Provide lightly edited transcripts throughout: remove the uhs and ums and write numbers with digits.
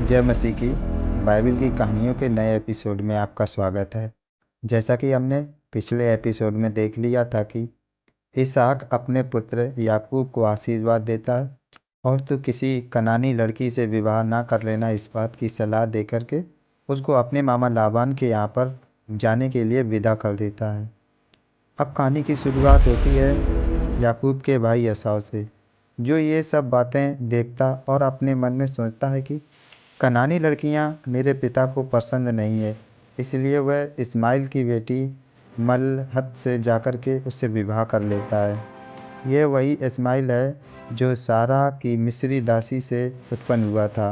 जय मसीह की। बाइबल की कहानियों के नए एपिसोड में आपका स्वागत है। जैसा कि हमने पिछले एपिसोड में देख लिया था कि इसहाक अपने पुत्र याकूब को आशीर्वाद देता है और तू किसी कनानी लड़की से विवाह ना कर लेना, इस बात की सलाह दे करके उसको अपने मामा लाबान के यहाँ पर जाने के लिए विदा कर देता है। अब कहानी की शुरुआत होती है याकूब के भाई एसाव से, जो ये सब बातें देखता और अपने मन में सोचता है कि कनानी लड़कियां मेरे पिता को पसंद नहीं है, इसलिए वह इस्माइल की बेटी मलहत से जाकर के उससे विवाह कर लेता है। यह वही इस्माइल है जो सारा की मिस्री दासी से उत्पन्न हुआ था।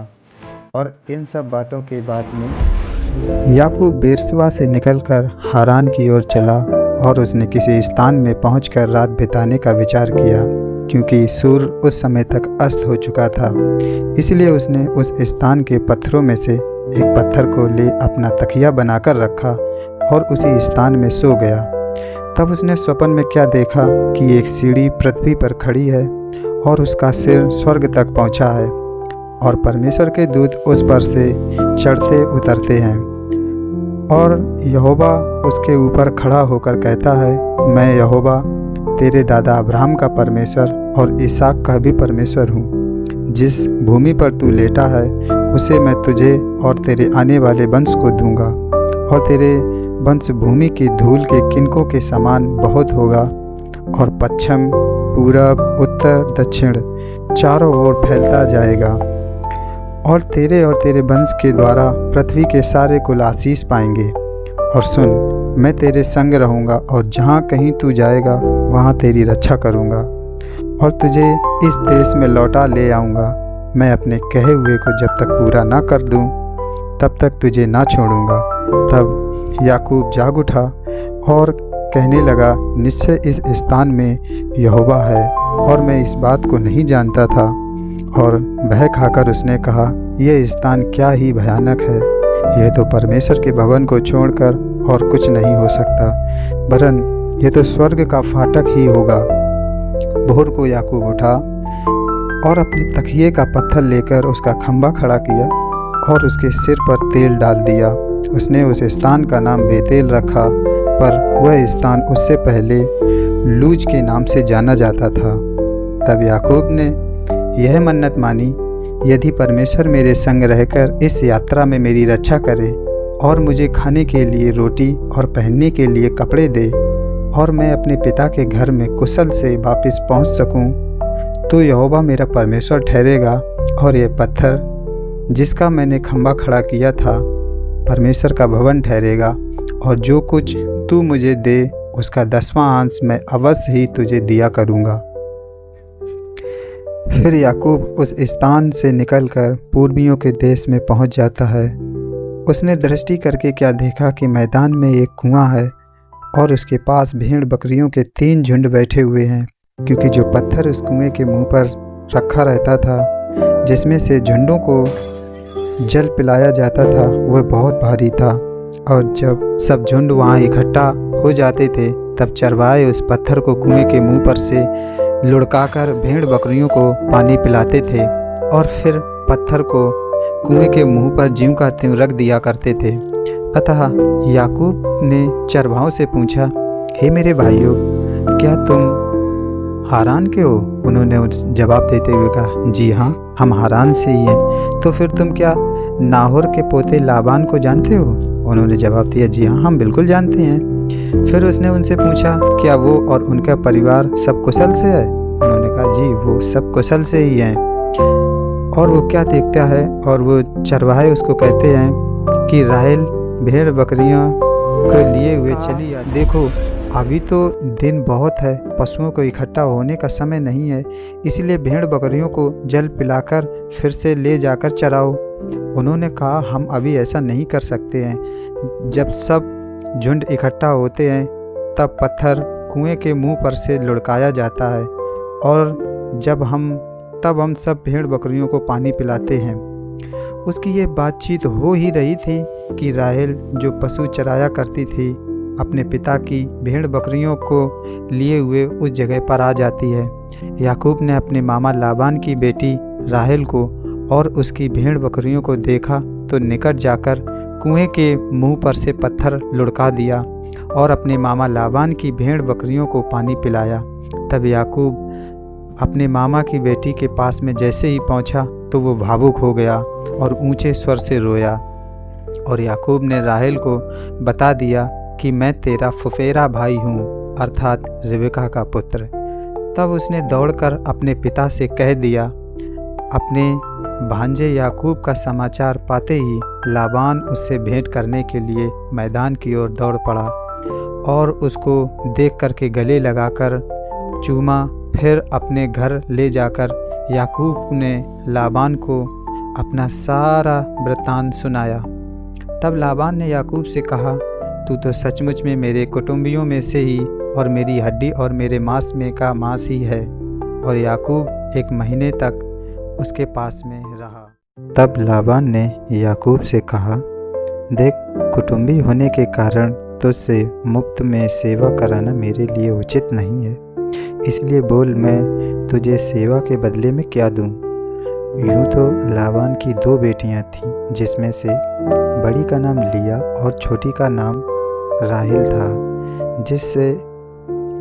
और इन सब बातों के बाद में याकूब बेरशेबा से निकलकर हारान की ओर चला और उसने किसी स्थान में पहुंचकर रात बिताने का विचार किया, क्योंकि सूर्य उस समय तक अस्त हो चुका था। इसलिए उसने उस स्थान के पत्थरों में से एक पत्थर को ले अपना तकिया बनाकर रखा और उसी स्थान में सो गया। तब उसने स्वप्न में क्या देखा कि एक सीढ़ी पृथ्वी पर खड़ी है और उसका सिर स्वर्ग तक पहुंचा है और परमेश्वर के दूत उस पर से चढ़ते उतरते हैं। और यहोवा उसके ऊपर खड़ा होकर कहता है, मैं यहोवा तेरे दादा अब्राहम का परमेश्वर और इसहाक का भी परमेश्वर हूँ। जिस भूमि पर तू लेटा है उसे मैं तुझे और तेरे आने वाले वंश को दूंगा, और तेरे वंश भूमि की धूल के किनकों के समान बहुत होगा, और पश्चिम पूरब उत्तर दक्षिण चारों ओर फैलता जाएगा। और तेरे वंश के द्वारा पृथ्वी के सारे कुल आशीष पाएंगे। और सुन, मैं तेरे संग रहूँगा और जहाँ कहीं तू जाएगा वहाँ तेरी रक्षा करूँगा और तुझे इस देश में लौटा ले आऊँगा। मैं अपने कहे हुए को जब तक पूरा ना कर दूँ तब तक तुझे ना छोड़ूँगा। तब याकूब जाग उठा और कहने लगा, निश्चय इस स्थान में यहोवा है और मैं इस बात को नहीं जानता था। और भय खाकर उसने कहा, यह स्थान क्या ही भयानक है, यह तो परमेश्वर के भवन को छोड़कर और कुछ नहीं हो सकता, वरन यह तो स्वर्ग का फाटक ही होगा। भोर को याकूब उठा और अपने तकिए का पत्थर लेकर उसका खंभा खड़ा किया और उसके सिर पर तेल डाल दिया। उसने उस स्थान का नाम बेतेल रखा, पर वह स्थान उससे पहले लूज के नाम से जाना जाता था। तब याकूब ने यह मन्नत मानी, यदि परमेश्वर मेरे संग रहकर इस यात्रा में मेरी रक्षा करे और मुझे खाने के लिए रोटी और पहनने के लिए कपड़े दे और मैं अपने पिता के घर में कुशल से वापस पहुंच सकूं, तो यहोवा मेरा परमेश्वर ठहरेगा और यह पत्थर जिसका मैंने खंभा खड़ा किया था परमेश्वर का भवन ठहरेगा, और जो कुछ तू मुझे दे उसका 10वां अंश मैं अवश्य ही तुझे दिया करूँगा। फिर याकूब उस स्थान से निकलकर पूर्वियों के देश में पहुंच जाता है। उसने दृष्टि करके क्या देखा कि मैदान में एक कुआं है और उसके पास भेड़ बकरियों के 3 झुंड बैठे हुए हैं, क्योंकि जो पत्थर उस कुएं के मुंह पर रखा रहता था जिसमें से झुंडों को जल पिलाया जाता था वह बहुत भारी था। और जब सब झुंड वहाँ इकट्ठा हो जाते थे तब चरवाहे उस पत्थर को कुएं के मुंह पर से लुढ़काकर भेड़ बकरियों को पानी पिलाते थे और फिर पत्थर को कुएं के मुंह पर ज्यों का त्यों रख दिया करते थे। अतः याकूब ने चरवाहों से पूछा, हे मेरे भाइयों, क्या तुम हारान के हो? उन्होंने जवाब देते हुए कहा, जी हाँ, हम हारान से ही हैं। तो फिर तुम क्या नाहोर के पोते लाबान को जानते हो? उन्होंने जवाब दिया, जी हाँ, हम बिल्कुल जानते हैं। फिर उसने उनसे पूछा, क्या वो और उनका परिवार सब कुशल से है? उन्होंने कहा, जी वो सब कुशल से ही हैं। और वो क्या देखता है? और वो चरवाहे उसको कहते हैं कि राहेल भेड़ बकरियों को लिए हुए चली आ। देखो, अभी तो दिन बहुत है, पशुओं को इकट्ठा होने का समय नहीं है, इसलिए भेड़ बकरियों को जल पिलाकर फिर से ले जाकर चराओ। उन्होंने कहा, हम अभी ऐसा नहीं कर सकते हैं। जब सब झुंड इकट्ठा होते हैं तब पत्थर कुएं के मुंह पर से लुढ़काया जाता है और तब हम सब भेड़ बकरियों को पानी पिलाते हैं। उसकी ये बातचीत हो ही रही थी कि राहेल जो पशु चराया करती थी अपने पिता की भेड़ बकरियों को लिए हुए उस जगह पर आ जाती है। याकूब ने अपने मामा लाबान की बेटी राहेल को और उसकी भेड़ बकरियों को देखा तो निकट जाकर कुएं के मुंह पर से पत्थर लुढ़का दिया और अपने मामा लाबान की भेड़ बकरियों को पानी पिलाया। तब याकूब अपने मामा की बेटी के पास में जैसे ही पहुंचा तो वो भावुक हो गया और ऊंचे स्वर से रोया। और याकूब ने राहेल को बता दिया कि मैं तेरा फुफेरा भाई हूँ, अर्थात रिबका का पुत्र। तब उसने दौड़कर अपने पिता से कह दिया। अपने भांजे याकूब का समाचार पाते ही लाबान उससे भेंट करने के लिए मैदान की ओर दौड़ पड़ा और उसको देख कर के गले लगाकर चूमा। फिर अपने घर ले जाकर याकूब ने लाबान को अपना सारा वृत्तांत सुनाया। तब लाबान ने याकूब से कहा, तू तो सचमुच में मेरे कुटुंबियों में से ही और मेरी हड्डी और मेरे मांस में का मांस ही है। और याकूब 1 महीने तक उसके पास में रहा। तब लाबान ने याकूब से कहा, देख, कुटुंबी होने के कारण तुझसे मुफ्त में सेवा कराना मेरे लिए उचित नहीं है, इसलिए बोल मैं तुझे सेवा के बदले में क्या दूं। यूं तो लाबान की 2 बेटियां थीं, जिसमें से बड़ी का नाम लिया और छोटी का नाम राहेल था। जिससे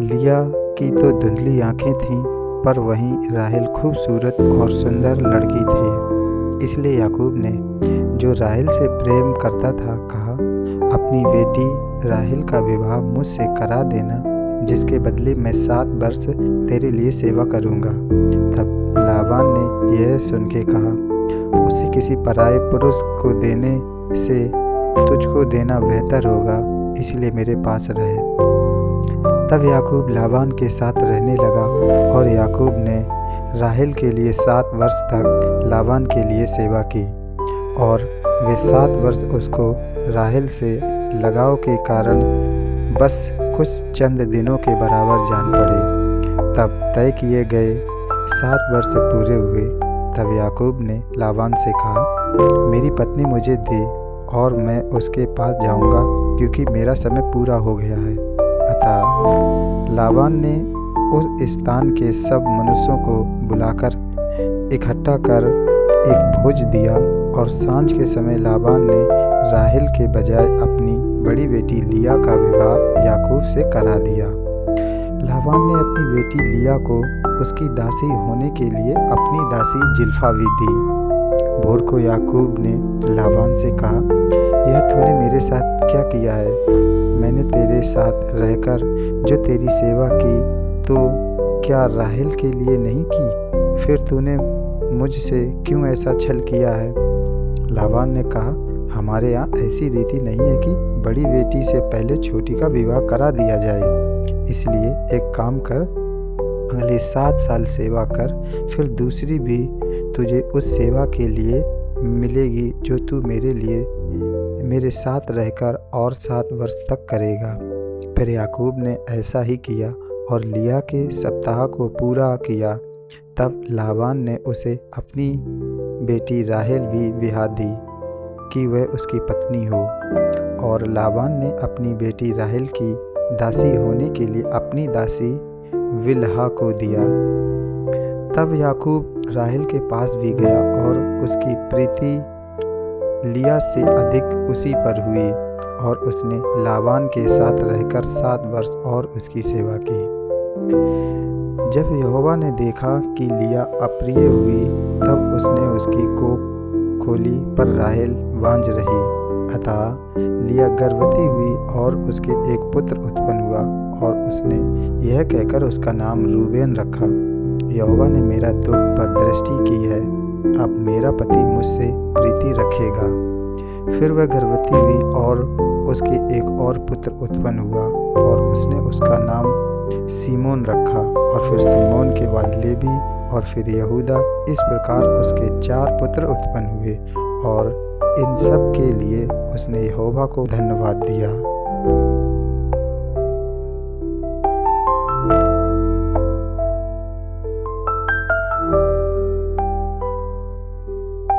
लिया की तो धुंधली आंखें थीं, पर वहीं राहेल खूबसूरत और सुंदर लड़की थी। इसलिए याकूब ने, जो राहेल से प्रेम करता था, कहा, अपनी बेटी राहेल का विवाह मुझसे करा देना, जिसके बदले मैं 7 वर्ष तेरे लिए सेवा करूँगा। तब लाबान ने यह सुन के कहा, उसे किसी पराये पुरुष को देने से तुझको देना बेहतर होगा, इसलिए मेरे पास रहे। तब याकूब लाबान के साथ रहने लगा और याकूब ने राहेल के लिए 7 वर्ष तक लाबान के लिए सेवा की। और वे 7 वर्ष उसको राहेल से लगाव के कारण बस कुछ चंद दिनों के बराबर जान पड़े। तब तय किए गए 7 वर्ष पूरे हुए। तब याकूब ने लाबान से कहा, मेरी पत्नी मुझे दे और मैं उसके पास जाऊंगा, क्योंकि मेरा समय पूरा हो गया है। अतः लाबान ने उस स्थान के सब मनुष्यों को बुलाकर इकट्ठा कर एक भोज दिया। और सांझ के समय लाबान ने राहेल के बजाय अपनी बड़ी बेटी लिया का विवाह याकूब से करा दिया। लाबान ने अपनी बेटी लिया को उसकी दासी होने के लिए अपनी दासी जिल्फा भी दी। भोर को याकूब ने लाबान से कहा, यह तूने मेरे साथ क्या किया है? मैंने तेरे साथ रहकर जो तेरी सेवा की, तो क्या राहेल के लिए नहीं की? फिर तूने मुझसे क्यों ऐसा छल किया है? लाबान ने कहा, हमारे यहाँ ऐसी रीति नहीं है कि बड़ी बेटी से पहले छोटी का विवाह करा दिया जाए। इसलिए एक काम कर, अगले 7 साल सेवा कर, फिर दूसरी भी तुझे उस सेवा के लिए मिलेगी जो तू मेरे साथ रहकर और 7 वर्ष तक करेगा। फिर याकूब ने ऐसा ही किया और लिया के सप्ताह को पूरा किया। तब लाबान ने उसे अपनी बेटी राहेल भी ब्याह दी कि वह उसकी पत्नी हो। और लाबान ने अपनी बेटी राहेल की दासी होने के लिए अपनी दासी बिल्हा को दिया। तब याकूब राहेल के पास भी गया और उसकी प्रीति लिया से अधिक उसी पर हुई, और उसने लाबान के साथ रहकर 7 वर्ष और उसकी सेवा की। जब यहोवा ने देखा कि लिया अप्रिय हुई, तब उसने उसकी कोख खोली, पर राहेल बांझ रही। अतः लिया गर्भवती हुई और उसके एक पुत्र उत्पन्न हुआ, और उसने यह कहकर उसका नाम रूबेन रखा, यहोवा ने मेरा दुख पर दृष्टि की है, अब मेरा पति मुझसे प्रीति रखेगा। फिर वह गर्भवती हुई और उसके एक और पुत्र उत्पन्न हुआ, और उसने उसका नाम सीमोन रखा। और फिर सीमोन के बाद लेवी और फिर यहूदा। इस प्रकार उसके 4 पुत्र उत्पन्न हुए, और इन सब के लिए उसने यहोवा को धन्यवाद दिया।